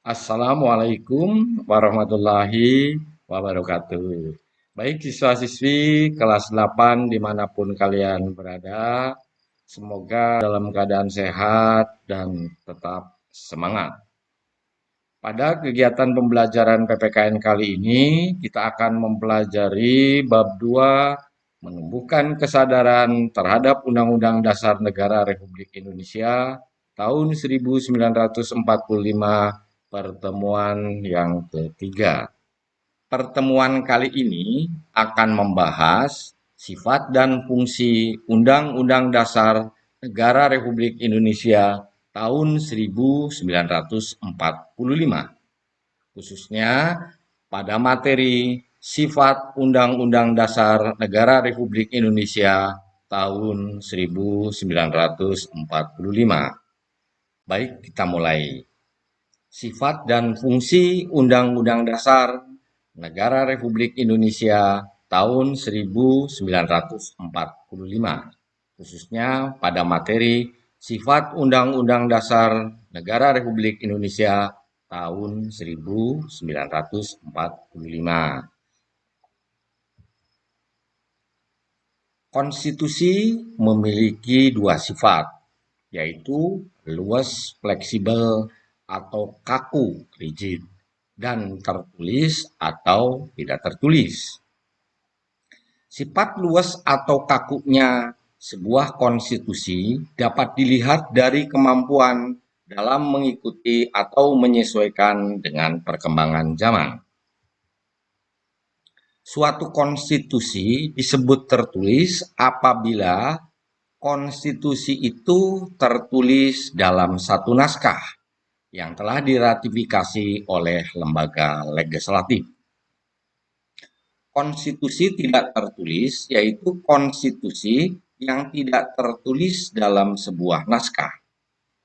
Assalamualaikum warahmatullahi wabarakatuh. Baik siswa-siswi kelas 8 dimanapun kalian berada, semoga dalam keadaan sehat dan tetap semangat. Pada kegiatan pembelajaran PPKN kali ini, kita akan mempelajari bab 2, menumbuhkan kesadaran terhadap Undang-Undang Dasar Negara Republik Indonesia tahun 1945, pertemuan yang ketiga. Pertemuan kali ini akan membahas sifat dan fungsi Undang-Undang Dasar Negara Republik Indonesia tahun 1945, khususnya pada materi sifat Undang-Undang Dasar Negara Republik Indonesia tahun 1945. Baik, kita mulai. Sifat dan fungsi Undang-Undang Dasar Negara Republik Indonesia tahun 1945, khususnya pada materi sifat Undang-Undang Dasar Negara Republik Indonesia tahun 1945. Konstitusi memiliki dua sifat, yaitu luas fleksibel atau kaku rigid, dan tertulis atau tidak tertulis. Sifat luas atau kakunya sebuah konstitusi dapat dilihat dari kemampuan dalam mengikuti atau menyesuaikan dengan perkembangan zaman. Suatu konstitusi disebut tertulis apabila konstitusi itu tertulis dalam satu naskah yang telah diratifikasi oleh lembaga legislatif. Konstitusi tidak tertulis yaitu konstitusi yang tidak tertulis dalam sebuah naskah.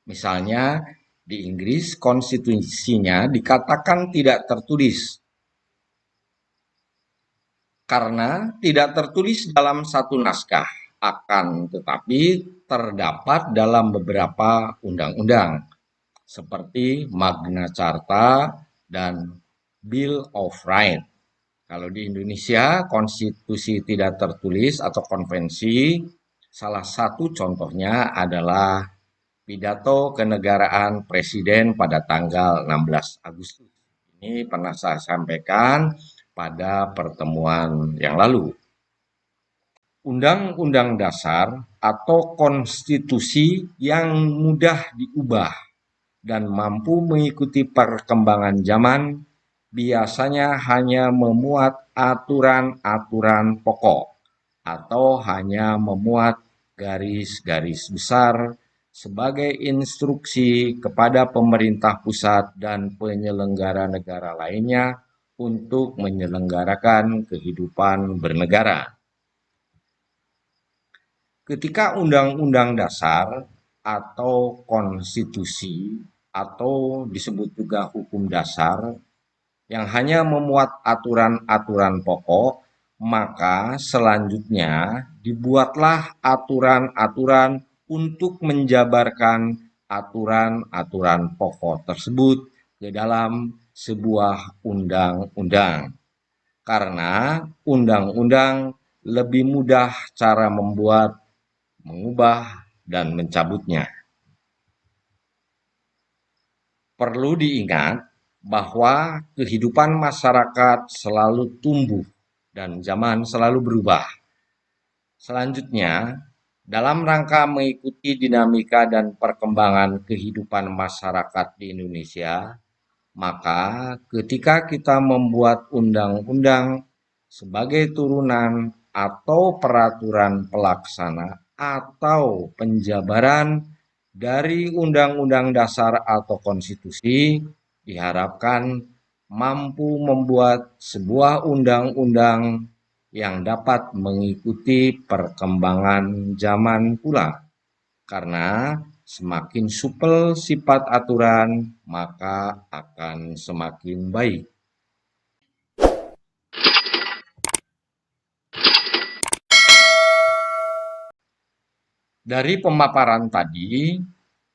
Misalnya, di Inggris konstitusinya dikatakan tidak tertulis karena tidak tertulis dalam satu naskah, akan tetapi terdapat dalam beberapa undang-undang seperti Magna Carta dan Bill of Rights. Kalau di Indonesia, konstitusi tidak tertulis atau konvensi, salah satu contohnya adalah pidato kenegaraan Presiden pada tanggal 16 Agustus. Ini pernah saya sampaikan pada pertemuan yang lalu. Undang-undang dasar atau konstitusi yang mudah diubah dan mampu mengikuti perkembangan zaman biasanya hanya memuat aturan-aturan pokok atau hanya memuat garis-garis besar sebagai instruksi kepada pemerintah pusat dan penyelenggara negara lainnya untuk menyelenggarakan kehidupan bernegara. Ketika Undang-Undang Dasar atau konstitusi atau disebut juga hukum dasar yang hanya memuat aturan-aturan pokok, maka selanjutnya dibuatlah aturan-aturan untuk menjabarkan aturan-aturan pokok tersebut ke dalam sebuah undang-undang. Karena undang-undang lebih mudah cara membuat, mengubah, dan mencabutnya. Perlu diingat bahwa kehidupan masyarakat selalu tumbuh dan zaman selalu berubah. Selanjutnya, dalam rangka mengikuti dinamika dan perkembangan kehidupan masyarakat di Indonesia, maka ketika kita membuat undang-undang sebagai turunan atau peraturan pelaksana atau penjabaran dari Undang-Undang Dasar atau Konstitusi, diharapkan mampu membuat sebuah undang-undang yang dapat mengikuti perkembangan zaman pula. Karena semakin supel sifat aturan, maka akan semakin baik. Dari pemaparan tadi,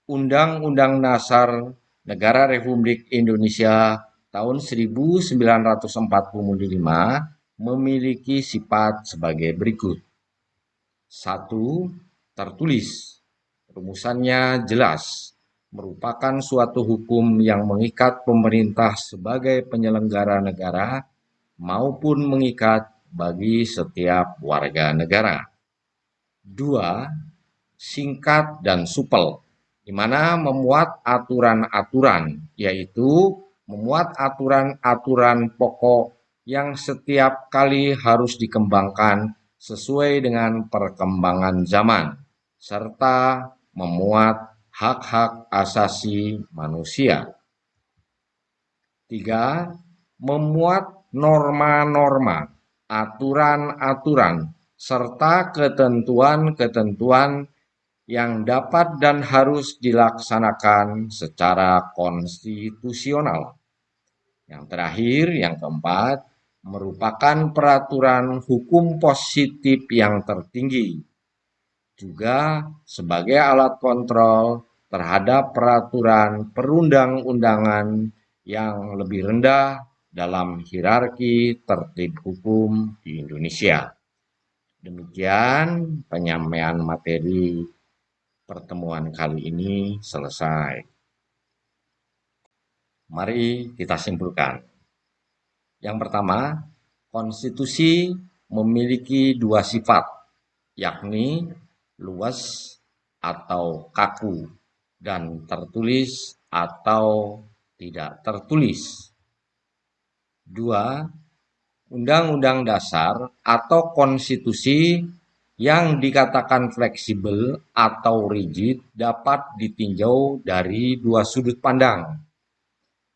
Undang-Undang Dasar Negara Republik Indonesia tahun 1945 memiliki sifat sebagai berikut. 1. Tertulis. Rumusannya jelas, merupakan suatu hukum yang mengikat pemerintah sebagai penyelenggara negara maupun mengikat bagi setiap warga negara. 2. Singkat dan supel, di mana memuat aturan-aturan, yaitu memuat aturan-aturan pokok yang setiap kali harus dikembangkan sesuai dengan perkembangan zaman, serta memuat hak-hak asasi manusia. 3. Memuat norma-norma, aturan-aturan, serta ketentuan-ketentuan yang dapat dan harus dilaksanakan secara konstitusional. Yang terakhir, yang keempat, merupakan peraturan hukum positif yang tertinggi, juga sebagai alat kontrol terhadap peraturan perundang-undangan yang lebih rendah dalam hierarki tertib hukum di Indonesia. Demikian penyampaian materi pertemuan kali ini selesai. Mari kita simpulkan. Yang pertama, konstitusi memiliki dua sifat, yakni luas atau kaku dan tertulis atau tidak tertulis. 2. Undang-undang dasar atau konstitusi yang dikatakan fleksibel atau rigid dapat ditinjau dari dua sudut pandang,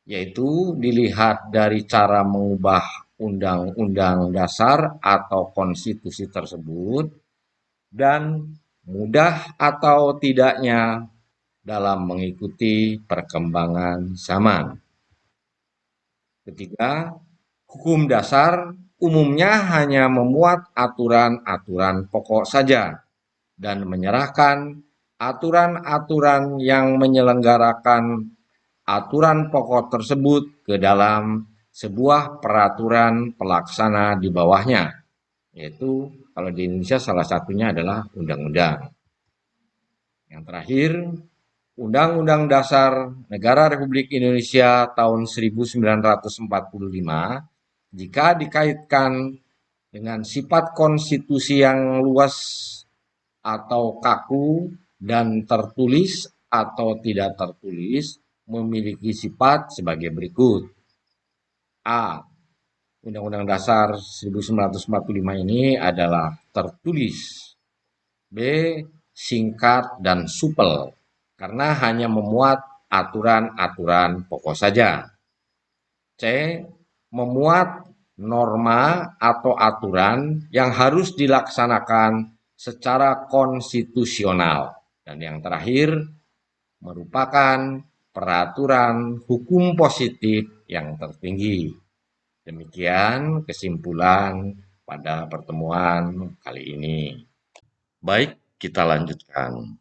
yaitu dilihat dari cara mengubah undang-undang dasar atau konstitusi tersebut dan mudah atau tidaknya dalam mengikuti perkembangan zaman. Ketiga, hukum dasar umumnya hanya memuat aturan-aturan pokok saja dan menyerahkan aturan-aturan yang menyelenggarakan aturan pokok tersebut ke dalam sebuah peraturan pelaksana di bawahnya, yaitu kalau di Indonesia salah satunya adalah undang-undang. Yang terakhir, Undang-Undang Dasar Negara Republik Indonesia tahun 1945 jika dikaitkan dengan sifat konstitusi yang luas atau kaku dan tertulis atau tidak tertulis memiliki sifat sebagai berikut. A. Undang-Undang Dasar 1945 ini adalah tertulis. B. Singkat dan supel, karena hanya memuat aturan-aturan pokok saja. C. Memuat norma atau aturan yang harus dilaksanakan secara konstitusional. Dan yang terakhir, merupakan peraturan hukum positif yang tertinggi. Demikian kesimpulan pada pertemuan kali ini. Baik, kita lanjutkan.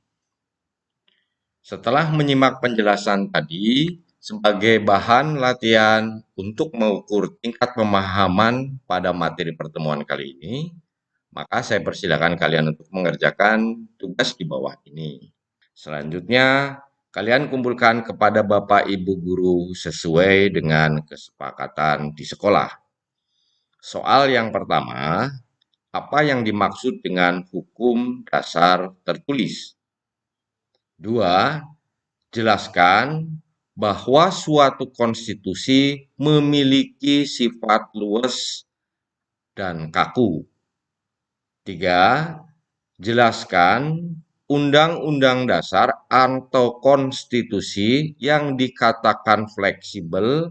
Setelah menyimak penjelasan tadi, sebagai bahan latihan untuk mengukur tingkat pemahaman pada materi pertemuan kali ini, maka saya persilakan kalian untuk mengerjakan tugas di bawah ini. Selanjutnya, kalian kumpulkan kepada Bapak Ibu Guru sesuai dengan kesepakatan di sekolah. Soal yang pertama, apa yang dimaksud dengan hukum dasar tertulis? 2. Jelaskan bahwa suatu konstitusi memiliki sifat luas dan kaku. 3. Jelaskan Undang-Undang Dasar atau konstitusi yang dikatakan fleksibel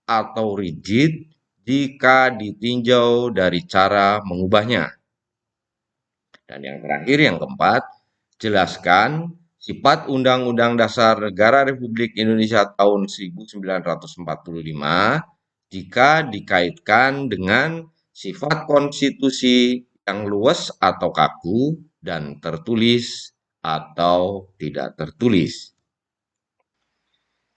atau rigid jika ditinjau dari cara mengubahnya. Dan yang terakhir, yang keempat, jelaskan sifat Undang-Undang Dasar Negara Republik Indonesia tahun 1945 jika dikaitkan dengan sifat konstitusi yang luas atau kaku dan tertulis atau tidak tertulis.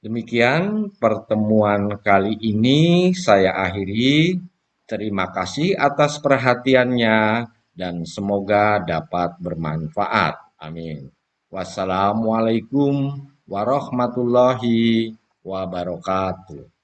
Demikian pertemuan kali ini saya akhiri. Terima kasih atas perhatiannya dan semoga dapat bermanfaat. Amin. Wassalamualaikum warahmatullahi wabarakatuh.